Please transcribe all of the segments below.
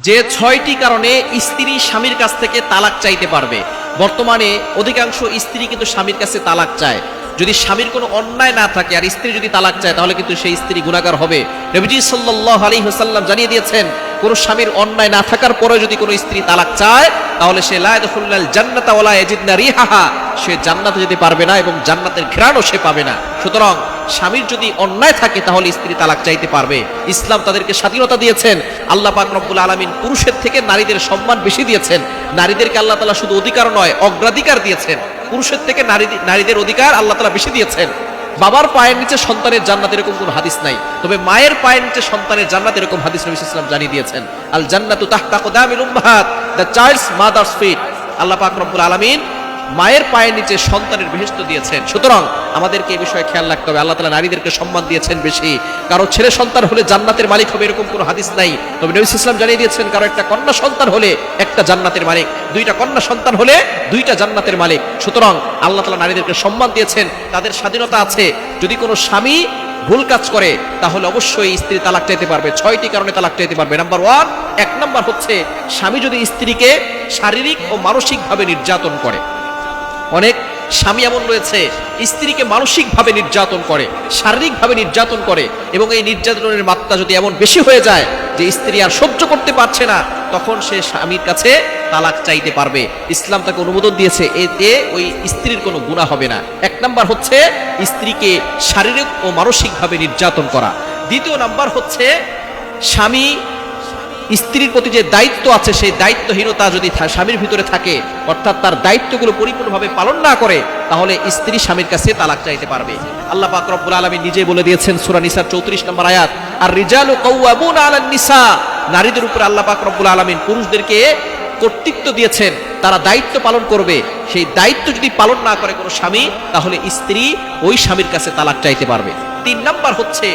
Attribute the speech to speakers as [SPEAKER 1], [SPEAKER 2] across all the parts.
[SPEAKER 1] যে ৬টি কারণে স্ত্রী স্বামীর কাছ থেকে তালাক চাইতে পারবে। বর্তমানে অধিকাংশ স্ত্রী কিন্তু স্বামীর কাছে তালাক চায়। যদি স্বামীর কোনো অন্যায় না থাকে আর স্ত্রী যদি তালাক চায় তাহলে কিন্তু সেই স্ত্রী গুনাহগার হবে। নবীজি সাল্লাল্লাহু আলাইহি ওয়াসাল্লাম জানিয়ে দিয়েছেন, কোনো স্বামীর অন্যায় না থাকার পরে যদি কোনো স্ত্রী তালাক চায় তাহলে সে লা ইয়াদখুলুল জান্নাতা ওয়া লা ইয়াজিদনা রিহাহা, সে জান্নাতে যেতে পারবে না এবং জান্নাতের ঘ্রাণও সে পাবে না। সুতরাং স্বামীর যদি অন্যায় থাকে তাহলে স্ত্রী তালাক চাইতে পারবে। ইসলাম তাদেরকে স্বাধীনতা দিয়েছেন। আল্লাহ পাক রব্বুল আলামিন পুরুষের থেকে নারীদের সম্মান বেশি দিয়েছেন। নারীদেরকে আল্লাহ তাআলা শুধু অধিকার নয়, অগ্রাধিকার দিয়েছেন। পুরুষের থেকে নারীদের অধিকার আল্লাহ তাআলা বেশি দিয়েছেন। বাবার পায়ের নিচে সন্তানের জান্নাত এরকম কোনো হাদিস নাই, তবে মায়ের পায়ের নিচে সন্তানের জান্নাত এরকম হাদিস নবী সাল্লাল্লাহু আলাইহি ওয়াসাল্লাম জানিয়ে দিয়েছেন। আল জান্নাতু তাহতা কুদামিল উম্মাহাত, দ্য চাইল্ডস মাদারস ফিট। আল্লাহ পাক রব্বুল আলামিন মায়ের পায়ের নিচে সন্তানের বেহেশত দিয়েছেন। সুতরাং আমাদেরকে এই বিষয়ে খেয়াল রাখতে হবে। আল্লাহ তাআলা নারীদেরকে সম্মান দিয়েছেন বেশি। কারো ছেলে সন্তান হলে জান্নাতের মালিক হবে এরকম কোনো হাদিস নাই, তবে নবী সাল্লাল্লাহু আলাইহি ওয়াসাল্লাম জানিয়ে দিয়েছেন কারো একটা কন্যা সন্তান হলে একটা জান্নাতের মালিক, দুইটা কন্যা সন্তান হলে দুইটা জান্নাতের মালিক। সুতরাং আল্লাহ তাআলা নারীদেরকে সম্মান দিয়েছেন, তাদের স্বাধীনতা আছে। যদি কোনো স্বামী ভুল কাজ করে তাহলে অবশ্যই স্ত্রী তালাক চাইতে পারবে। 6টি কারণে তালাক চাইতে পারবে। নাম্বার 1, 1 নাম্বার হচ্ছে স্বামী যদি স্ত্রীকে শারীরিক ও মানসিকভাবে নির্যাতন করে। অনেক স্বামী এমন রয়েছে স্ত্রীকে মানসিকভাবে নির্যাতন করে, শারীরিকভাবে নির্যাতন করে, এবং এই নির্যাতনের মাত্রা যদি এমন বেশি হয়ে যায় যে স্ত্রী আর সহ্য করতে পারছে না, তখন সে স্বামীর কাছে তালাক চাইতে পারবে। ইসলাম তাকে অনুমোদন দিয়েছে, এতে ওই স্ত্রীর কোনো গুনাহ হবে না। 1 নাম্বার হচ্ছে স্ত্রীকে শারীরিক ও মানসিকভাবে নির্যাতন করা। 2 নাম্বার হচ্ছে স্বামী স্ত্রীর প্রতি যে দায়িত্ব আছে সেই দায়িত্বহীনতা যদি স্বামীর ভিতরে থাকে, অর্থাৎ তার দায়িত্বগুলো পরিপূর্ণভাবে পালন না করে, তাহলে স্ত্রী স্বামীর কাছে তালাক চাইতে পারবে। আল্লাহ পাক রব্বুল আলামিন নিজে বলে দিয়েছেন সূরা নিসার 34 নম্বর আয়াত, আর রিজালু কাওয়ামুনা আলান নিসা, নারীদের উপর আল্লাহ পাক রব্বুল আলামিন পুরুষদেরকে কর্তৃত্ব দিয়েছেন, তারা দায়িত্ব পালন করবে। সেই দায়িত্ব যদি পালন না করে কোনো স্বামী, তাহলে স্ত্রী ওই স্বামীর কাছে তালাক চাইতে পারবে। 3 নাম্বার হচ্ছে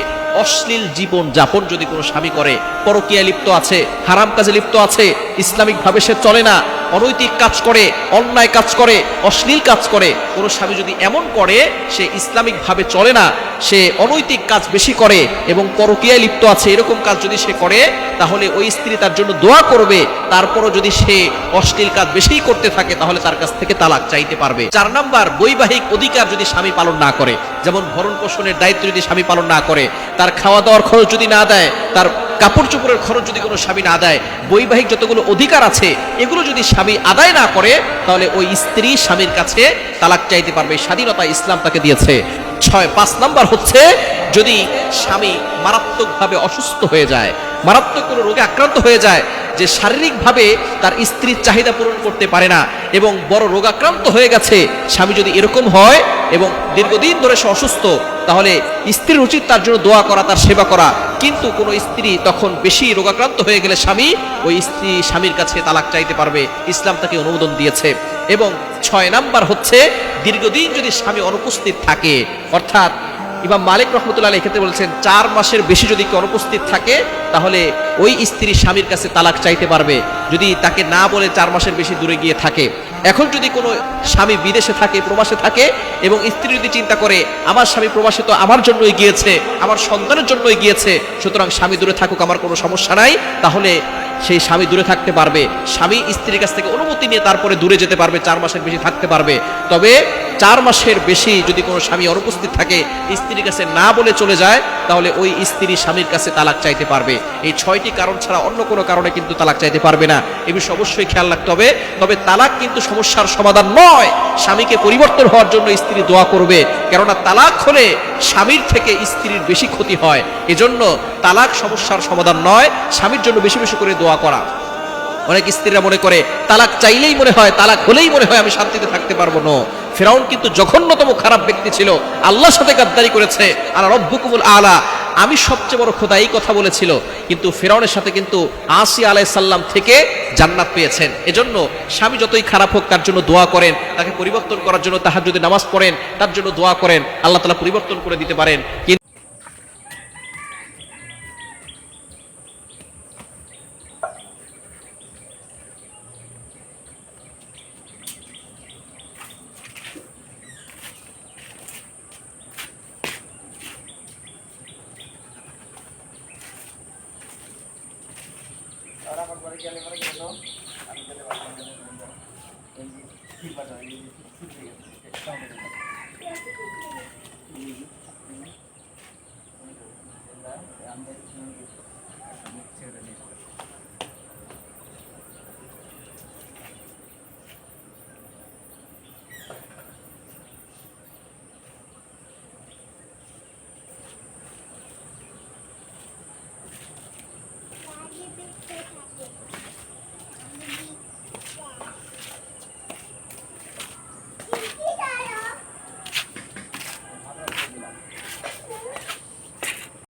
[SPEAKER 1] অশ্লীল জীবন যাপন যদি কোনো স্বামী করে, পরকীয়ায় লিপ্ত আছে, হারাম কাজে লিপ্ত আছে, ইসলামিক ভাবে সে চলে না, অনৈতিক কাজ করে, অন্যায় কাজ করে, অশ্লীল কাজ করে, কোনো স্বামী যদি এমন করে সে ইসলামিক ভাবে চলে না, সে অনৈতিক কাজ বেশি করে এবং পরকীয়ায় লিপ্ত আছে, এরকম কাজ যদি সে করে তাহলে ওই স্ত্রী তার জন্য দোয়া করবে। তারপরও যদি সে অশ্লীল কাজ বেশি করতে থাকে তাহলে তার কাছ থেকে তালাক চাইতে পারবে। 4 নাম্বার, বৈবাহিক অধিকার যদি স্বামী পালন না করে, যেমন ভরণ পোষণের দায়িত্ব যদি স্বামী পালন না করে, তার খাওয়া দাওয়ার খরচ যদি না দেয়, তার কাপড় চোপড়ের খরচ যদি কোনো স্বামী না দেয়, বৈবাহিক যতগুলো অধিকার আছে এগুলো যদি স্বামী আদায় না করে, তাহলে ওই স্ত্রী স্বামীর কাছে তালাক চাইতে পারবে। স্বাধীনতা ইসলাম তাকে দিয়েছে। 5 নাম্বার হচ্ছে যদি স্বামী মারাত্মকভাবে অসুস্থ হয়ে যায়, মারাত্মক কোনো রোগে আক্রান্ত হয়ে যায়, যে শারীরিকভাবে তার স্ত্রীর চাহিদা পূরণ করতে পারে না এবং বড় রোগাক্রান্ত হয়ে গেছে, স্বামী যদি এরকম হয় এবং দীর্ঘদিন ধরে সে অসুস্থ, তাহলে স্ত্রীর উচিত তার জন্য দোয়া করা, তার সেবা করা। কিন্তু কোনো স্ত্রী তখন বেশি রোগাক্রান্ত হয়ে গেলে ওই স্ত্রী স্বামীর কাছে তালাক চাইতে পারবে। ইসলাম তাকে অনুমোদন দিয়েছে। এবং 6 নাম্বার হচ্ছে দীর্ঘদিন যদি স্বামী অনুপস্থিত থাকে, অর্থাৎ ইমাম মালিক রহমতুল্লাহ আলাইহি ক্ষেত্রে বলেছেন 4 মাসের বেশি যদি অনুপস্থিত থাকে তাহলে ওই স্ত্রী স্বামীর কাছে তালাক চাইতে পারবে, যদি তাকে না বলে 4 মাসের বেশি দূরে গিয়ে থাকে। এখন যদি কোনো স্বামী বিদেশে থাকে, প্রবাসে থাকে, এবং স্ত্রী যদি চিন্তা করে আমার স্বামী প্রবাসে তো আমার জন্যই গিয়েছে, আমার সন্তানের জন্যই গিয়েছে, সুতরাং স্বামী দূরে থাকুক, আমার কোনো সমস্যা নাই, তাহলে সেই স্বামী দূরে থাকতে পারবে। স্বামী স্ত্রীর কাছ থেকে অনুমতি নিয়ে তারপরে দূরে যেতে পারবে, 4 মাসের বেশি থাকতে পারবে। তবে 4 মাসের বেশি যদি কোনো স্বামী অনুপস্থিত থাকে, স্ত্রীর কাছে না বলে চলে যায়, তাহলে ওই স্ত্রী স্বামীর কাছে তালাক চাইতে পারবে। এই 6টি কারণ ছাড়া অন্য কোনো কারণে কিন্তু তালাক চাইতে পারবে না। এ বিষয়ে অবশ্যই খেয়াল রাখতে হবে। তবে তালাক কিন্তু সমস্যার সমাধান নয়। স্বামীকে পরিবর্তন হওয়ার জন্য স্ত্রী দোয়া করবে, কেননা তালাক হলে স্বামীর থেকে স্ত্রীর বেশি ক্ষতি হয়। এজন্য তালাক সমস্যার সমাধান নয়, স্বামীর জন্য বেশি বেশি করে দোয়া করা। অনেক স্ত্রীরা মনে করে তালাক চাইলেই মনে হয়, তালাক হলেই মনে হয় আমি শান্তিতে থাকতে পারবো না। ফিরআউন কিন্তু জঘন্যতম খারাপ ব্যক্তি ছিল, আল্লাহর সাথে গাদ্দারি করেছে। আনা রব্বুকুমুল আলা, আমি সবচেয়ে বড় খোদা, এই কথা বলেছিল। কিন্তু ফিরআউনের সাথে কিন্তু আসিয়া আলাইহিস সালাম থেকে জান্নাত পেয়েছেন। এজন্য স্বামী যতই খারাপ হোক তার জন্য দোয়া করেন, তাকে পরিবর্তন করার জন্য তাহাজ্জুদে নামাজ পড়েন, তার জন্য দোয়া করেন, আল্লাহ তাআলা পরিবর্তন করে দিতে পারেন।
[SPEAKER 2] ছেড়ে